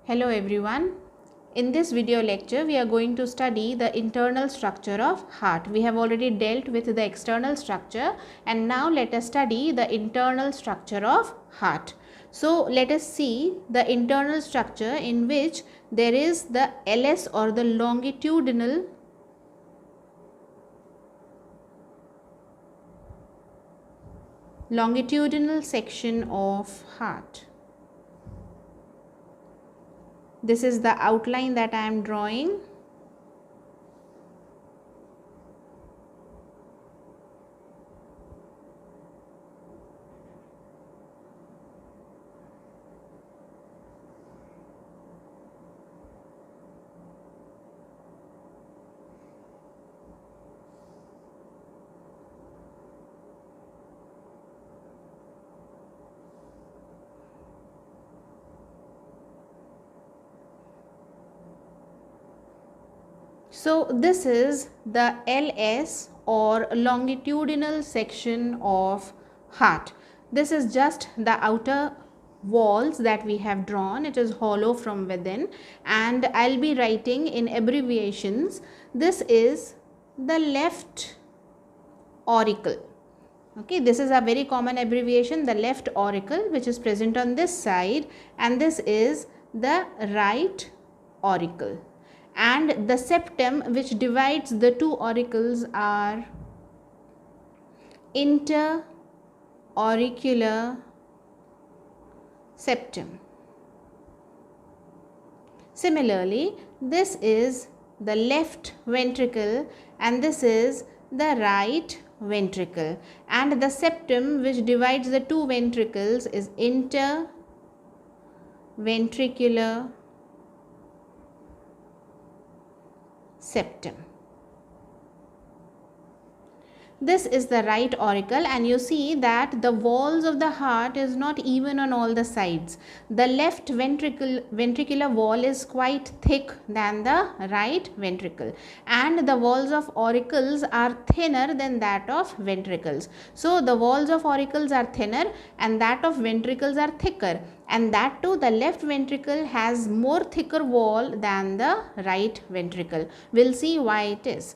Hello everyone. In this video lecture, we are going to study the internal structure of heart. We have already dealt with the external structure and now let us study the internal structure of heart. So, let us see the internal structure in which there is the LS or the longitudinal section of heart. This is the outline that I am drawing. So, this is the LS or longitudinal section of heart. This is just the outer walls that we have drawn. It is hollow from within and I'll be writing in abbreviations. This is the left auricle. Okay, this is a very common abbreviation, the left auricle, which is present on this side, and this is the right auricle. And the septum which divides the two auricles are interauricular septum. Similarly, this is the left ventricle and this is the right ventricle, and the septum which divides the two ventricles is interventricular septum. This is the right auricle and you see that the walls of the heart is not even on all the sides. The left ventricular wall is quite thick than the right ventricle and the walls of auricles are thinner than that of ventricles. So the walls of auricles are thinner and that of ventricles are thicker, and that too the left ventricle has more thicker wall than the right ventricle. We'll see why it is.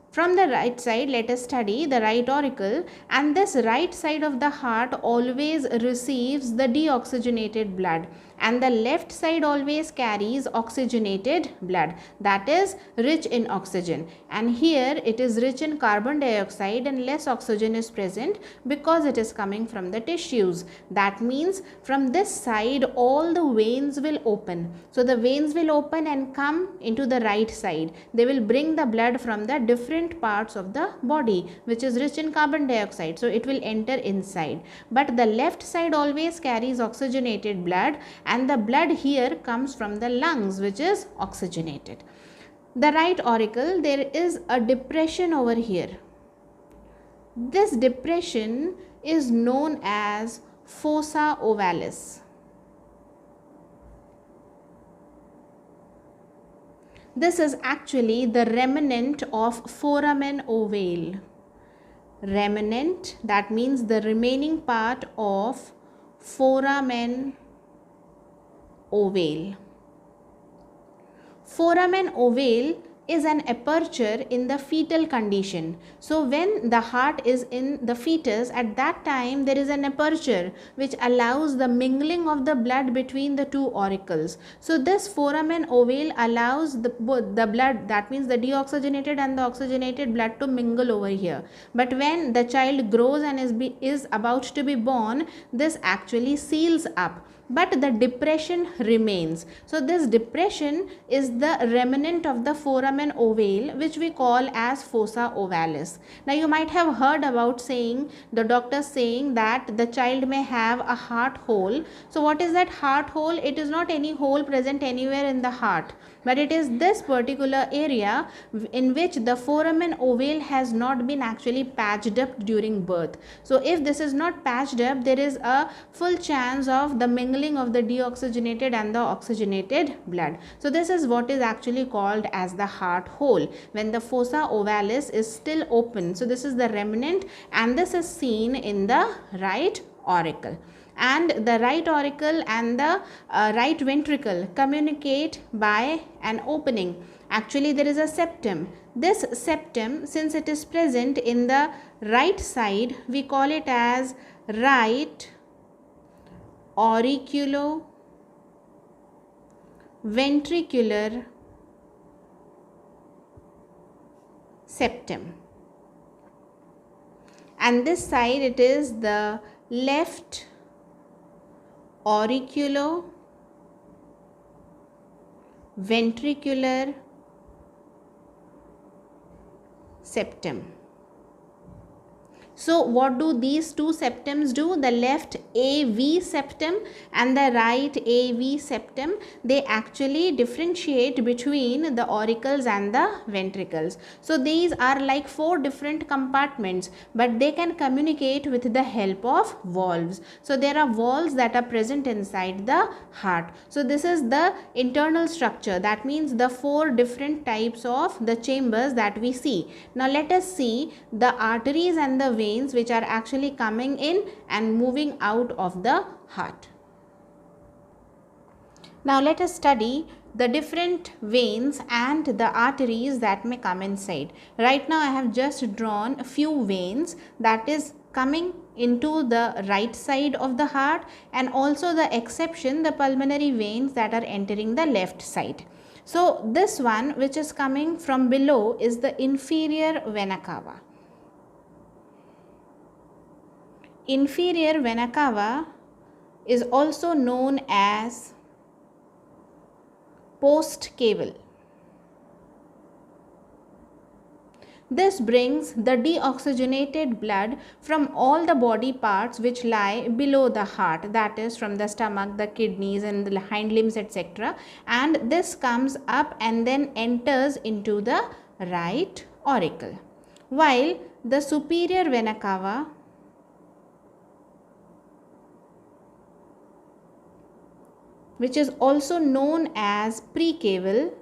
From the right side, let us study the right auricle, and this right side of the heart always receives the deoxygenated blood and the left side always carries oxygenated blood, that is rich in oxygen, and here it is rich in carbon dioxide and less oxygen is present because it is coming from the tissues. That means from this side all the veins will open. So the veins will open and come into the right side. They will bring the blood from the different parts of the body which is rich in carbon dioxide, so it will enter inside. But the left side always carries oxygenated blood and the blood here comes from the lungs which is oxygenated. The right auricle, there is a depression over here. This depression is known as fossa ovalis. This is actually the remnant of foramen ovale. Remnant, that means the remaining part of foramen ovale. Foramen ovale is an aperture in the fetal condition. So when the heart is in the fetus, at that time there is an aperture which allows the mingling of the blood between the two auricles. So this foramen ovale allows the blood, that means the deoxygenated and the oxygenated blood, to mingle over here. But when the child grows and is about to be born, this actually seals up, but the depression remains. So this depression is the remnant of the foramen ovale which we call as fossa ovalis. Now you might have heard about the doctor saying that the child may have a heart hole. So what is that heart hole? It is not any hole present anywhere in the heart, but it is this particular area in which the foramen ovale has not been actually patched up during birth. So if this is not patched up, there is a full chance of the mingling of the deoxygenated and the oxygenated blood. So this is what is actually called as the heart hole, when the fossa ovalis is still open. So this is the remnant and this is seen in the right auricle. and the right auricle and the right ventricle communicate by an opening. Actually, there is a septum. This septum, since it is present in the right side, we call it as right auriculo-ventricular septum. And this side, it is the left auriculo-ventricular septum. So what do these two septums do? The left AV septum and the right AV septum, they actually differentiate between the auricles and the ventricles. So these are like four different compartments, but they can communicate with the help of valves. So there are valves that are present inside the heart. So this is the internal structure. That means the four different types of the chambers that we see. Now let us see the arteries and the veins which are actually coming in and moving out of the heart. Now let us study the different veins and the arteries that may come inside. Right now I have just drawn a few veins that is coming into the right side of the heart, and also the exception, the pulmonary veins that are entering the left side. So this one which is coming from below is the inferior vena cava. Inferior vena cava is also known as postcaval. This brings the deoxygenated blood from all the body parts which lie below the heart, that is from the stomach, the kidneys and the hind limbs, etc. And this comes up and then enters into the right auricle. While the superior vena cava which is also known as precaval,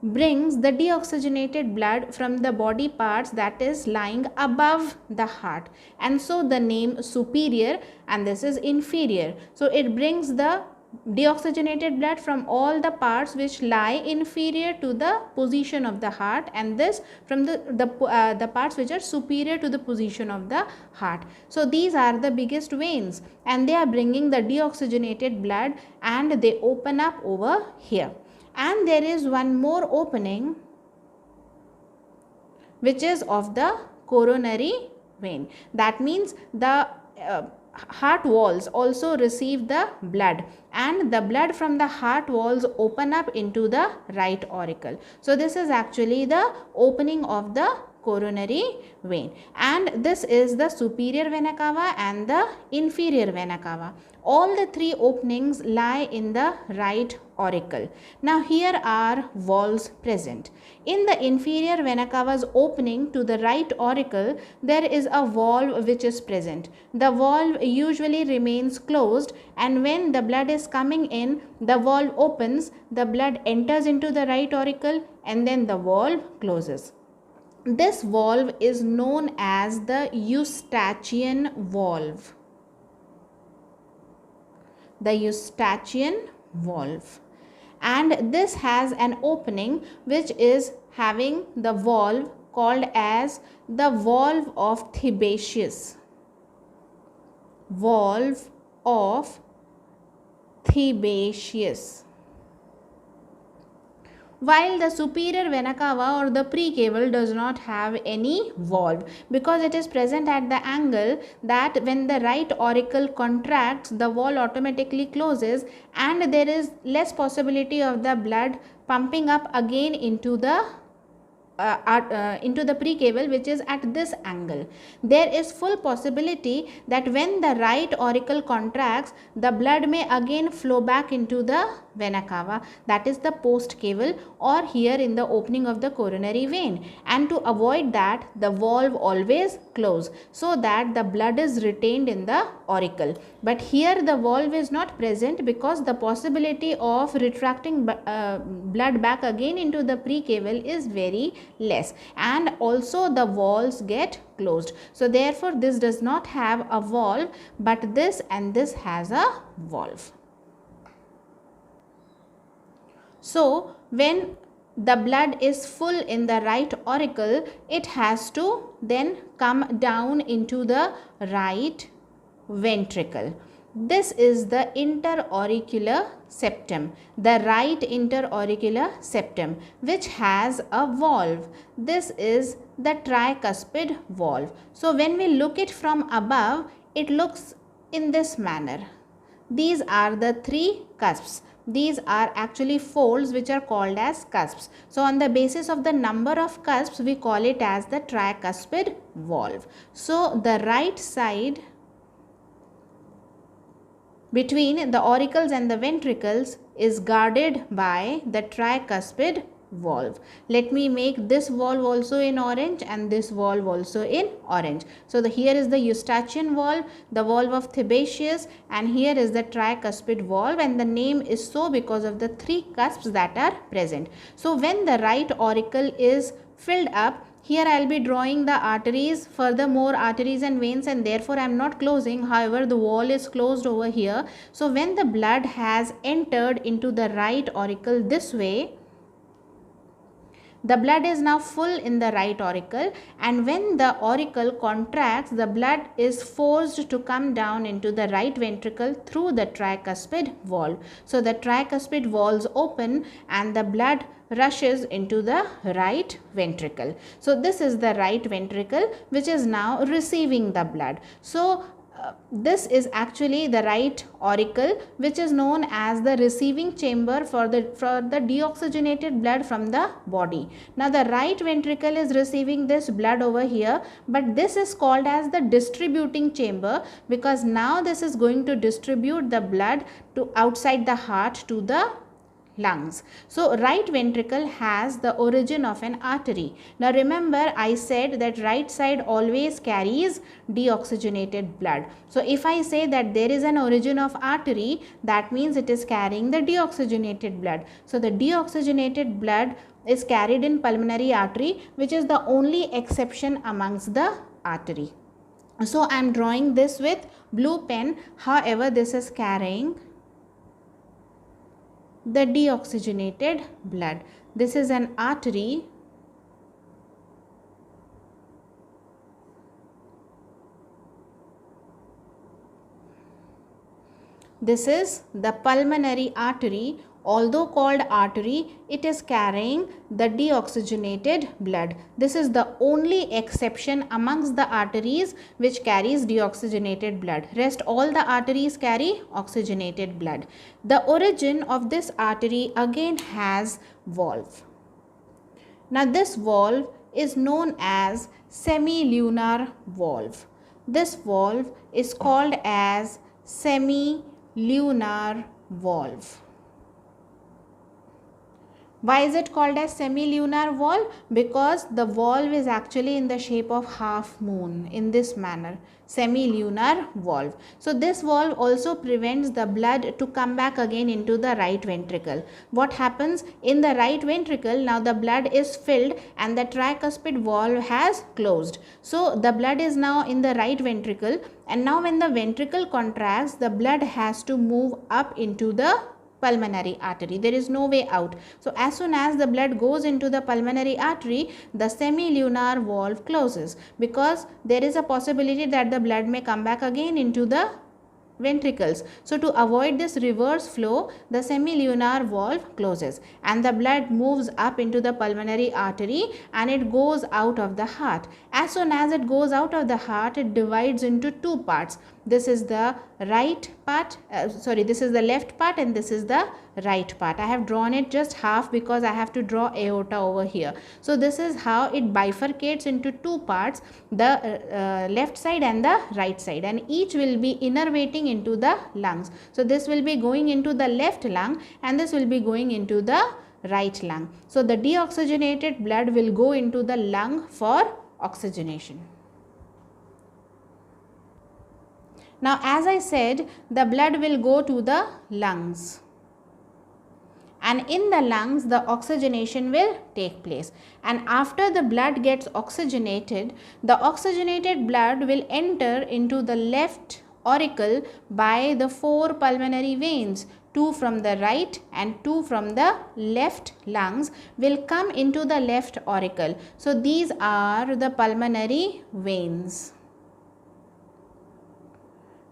brings the deoxygenated blood from the body parts that is lying above the heart, and so the name superior, and this is inferior. So it brings the deoxygenated blood from all the parts which lie inferior to the position of the heart, and this from the parts which are superior to the position of the heart. So these are the biggest veins, and they are bringing the deoxygenated blood and they open up over here. And there is one more opening which is of the coronary vein. That means the heart walls also receive the blood, and the blood from the heart walls open up into the right auricle. So this is actually the opening of the coronary vein, and this is the superior vena cava and the inferior vena cava. All the three openings lie in the right auricle. Now here are valves present. In the inferior vena cava's opening to the right auricle, there is a valve which is present. The valve usually remains closed, and when the blood is coming in, the valve opens, the blood enters into the right auricle, and then the valve closes. This valve is known as the Eustachian valve. The Eustachian valve. And this has an opening which is having the valve called as the valve of Thebatius. Valve of Thebatius. While the superior vena cava or the precaval does not have any valve, because it is present at the angle that when the right auricle contracts, the valve automatically closes, and there is less possibility of the blood pumping up again into the precaval, which is at this angle. There is full possibility that when the right auricle contracts, the blood may again flow back into the vena cava, that is the postcaval or here in the opening of the coronary vein. And to avoid that, the valve always close so that the blood is retained in the auricle. But here the valve is not present because the possibility of retracting blood back again into the precaval is very less, and also the valves get closed. So therefore this does not have a valve, but this and this has a valve. So when the blood is full in the right auricle, it has to then come down into the right ventricle. This is the interauricular septum, the right interauricular septum, which has a valve. This is the tricuspid valve. So when we look it from above, it looks in this manner. These are the three cusps. These are actually folds which are called as cusps. So on the basis of the number of cusps, we call it as the tricuspid valve. So the right side between the auricles and the ventricles is guarded by the tricuspid valve. Let me make this valve also in orange and this valve also in orange. So here is the Eustachian valve, the valve of Thebatius, and here is the tricuspid valve, and the name is so because of the three cusps that are present. So when the right auricle is filled up, here I will be drawing the arteries, furthermore arteries and veins, and therefore I am not closing. However, the wall is closed over here. So when the blood has entered into the right auricle this way, the blood is now full in the right auricle, and when the auricle contracts, the blood is forced to come down into the right ventricle through the tricuspid valve. So the tricuspid valves open and the blood rushes into the right ventricle. So this is the right ventricle which is now receiving the blood. So this is actually the right auricle, which is known as the receiving chamber for the deoxygenated blood from the body. Now the right ventricle is receiving this blood over here, but this is called as the distributing chamber because now this is going to distribute the blood to outside the heart to the lungs. So right ventricle has the origin of an artery. Now remember, I said that right side always carries deoxygenated blood. So if I say that there is an origin of artery, that means it is carrying the deoxygenated blood. So the deoxygenated blood is carried in pulmonary artery, which is the only exception amongst the artery. So I am drawing this with blue pen. However, this is carrying the deoxygenated blood. This is an artery. This is the pulmonary artery. Although called artery, it is carrying the deoxygenated blood. This is the only exception amongst the arteries which carries deoxygenated blood. Rest all the arteries carry oxygenated blood. The origin of this artery again has valve. Now this valve is known as semilunar valve. This valve is called as semilunar valve. Why is it called as semilunar valve? Because the valve is actually in the shape of half moon in this manner, semilunar valve. So this valve also prevents the blood to come back again into the right ventricle. What happens in the right ventricle? Now the blood is filled and the tricuspid valve has closed. So the blood is now in the right ventricle, and now when the ventricle contracts, the blood has to move up into the pulmonary artery. There is no way out. So as soon as the blood goes into the pulmonary artery, the semilunar valve closes because there is a possibility that the blood may come back again into the ventricles. So to avoid this reverse flow, the semilunar valve closes and the blood moves up into the pulmonary artery and it goes out of the heart. As soon as it goes out of the heart, it divides into two parts. This is the right part, this is the left part and this is the right part. I have drawn it just half because I have to draw aorta over here. So this is how it bifurcates into two parts, the left side and the right side, and each will be innervating into the lungs. So this will be going into the left lung and this will be going into the right lung. So the deoxygenated blood will go into the lung for oxygenation. Now, as I said, the blood will go to the lungs, and in the lungs the oxygenation will take place, and after the blood gets oxygenated, the oxygenated blood will enter into the left auricle by the 4 pulmonary veins. 2 from the right and 2 from the left lungs will come into the left auricle. So these are the pulmonary veins.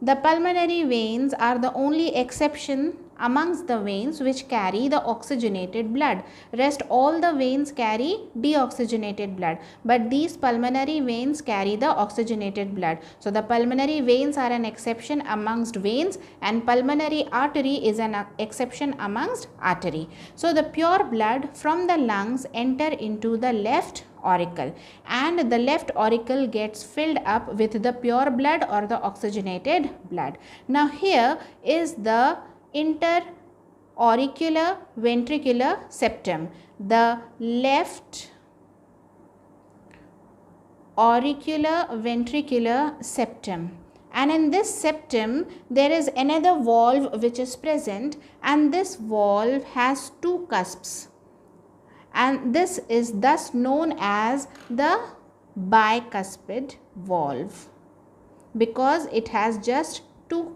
The pulmonary veins are the only exception amongst the veins which carry the oxygenated blood. Rest all the veins carry deoxygenated blood, but these pulmonary veins carry the oxygenated blood. So the pulmonary veins are an exception amongst veins, and pulmonary artery is an exception amongst artery. So the pure blood from the lungs enter into the left auricle, and the left auricle gets filled up with the pure blood or the oxygenated blood. Now here is the interauricular ventricular septum, the left auricular ventricular septum, and in this septum there is another valve which is present, and this valve has 2 cusps, and this is thus known as the bicuspid valve because it has just 2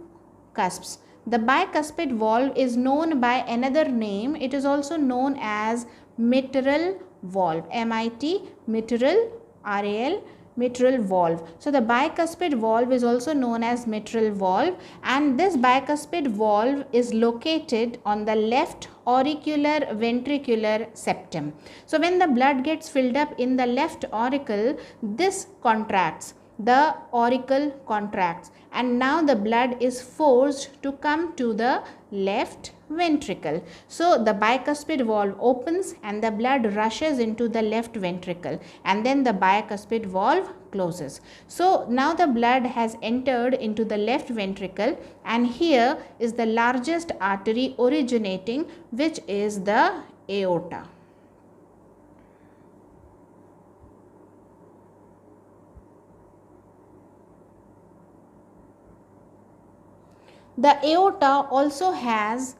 cusps. The bicuspid valve is known by another name. It is also known as mitral valve, MIT, mitral, RAL, mitral valve. So the bicuspid valve is also known as mitral valve, and this bicuspid valve is located on the left auricular ventricular septum. So when the blood gets filled up in the left auricle, this contracts, the auricle contracts, and now the blood is forced to come to the left ventricle. So the bicuspid valve opens and the blood rushes into the left ventricle, and then the bicuspid valve closes. So now the blood has entered into the left ventricle, and here is the largest artery originating, which is the aorta. The aorta also has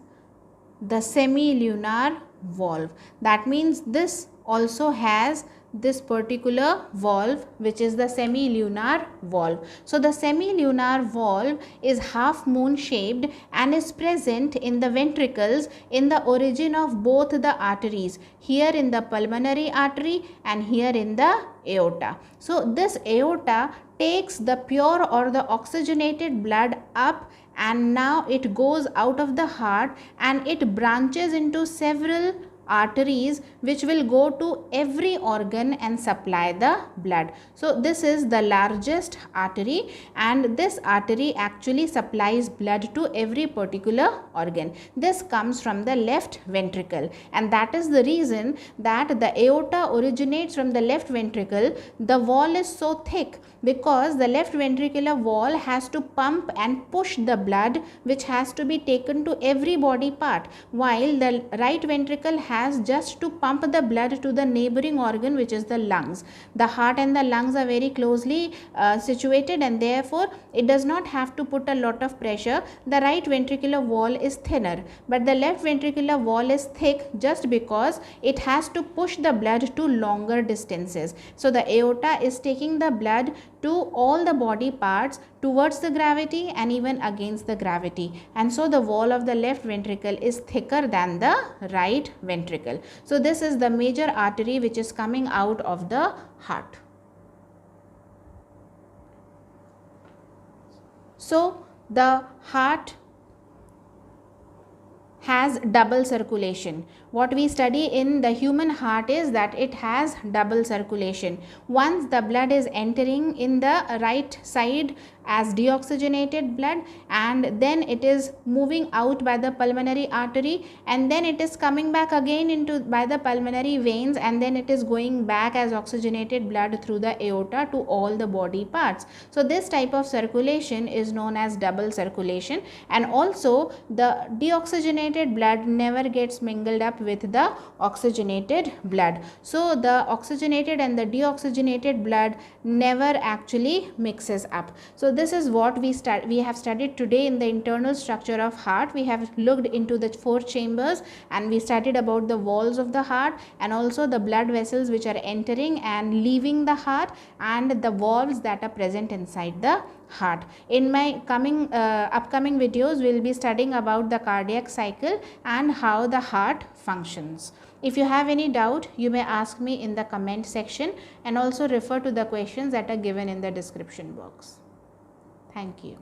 the semilunar valve. That means this also has this particular valve, which is the semilunar valve. So the semilunar valve is half moon shaped and is present in the ventricles in the origin of both the arteries, here in the pulmonary artery and here in the aorta. So this aorta takes the pure or the oxygenated blood up, and now it goes out of the heart and it branches into several arteries which will go to every organ and supply the blood. So this is the largest artery, and this artery actually supplies blood to every particular organ. This comes from the left ventricle, and that is the reason that the aorta originates from the left ventricle. The wall is so thick because the left ventricular wall has to pump and push the blood which has to be taken to every body part, while the right ventricle has just to pump the blood to the neighboring organ, which is the lungs. The heart and the lungs are very closely situated, and therefore it does not have to put a lot of pressure. The right ventricular wall is thinner, but the left ventricular wall is thick just because it has to push the blood to longer distances. So the aorta is taking the blood to all the body parts towards the gravity and even against the gravity, and so the wall of the left ventricle is thicker than the right ventricle. So this is the major artery which is coming out of the heart. So the heart has double circulation. What we study in the human heart is that it has double circulation. Once the blood is entering in the right side as deoxygenated blood, and then it is moving out by the pulmonary artery, and then it is coming back again into by the pulmonary veins, and then it is going back as oxygenated blood through the aorta to all the body parts. So this type of circulation is known as double circulation. And also the deoxygenated blood never gets mingled up with the oxygenated blood. So the oxygenated and the deoxygenated blood never actually mixes up. So this is what we have studied today in the internal structure of heart. We have looked into the 4 chambers, and we studied about the walls of the heart, and also the blood vessels which are entering and leaving the heart, and the valves that are present inside the heart. In my upcoming videos, we will be studying about the cardiac cycle and how the heart functions. If you have any doubt, you may ask me in the comment section, and also refer to the questions that are given in the description box. Thank you.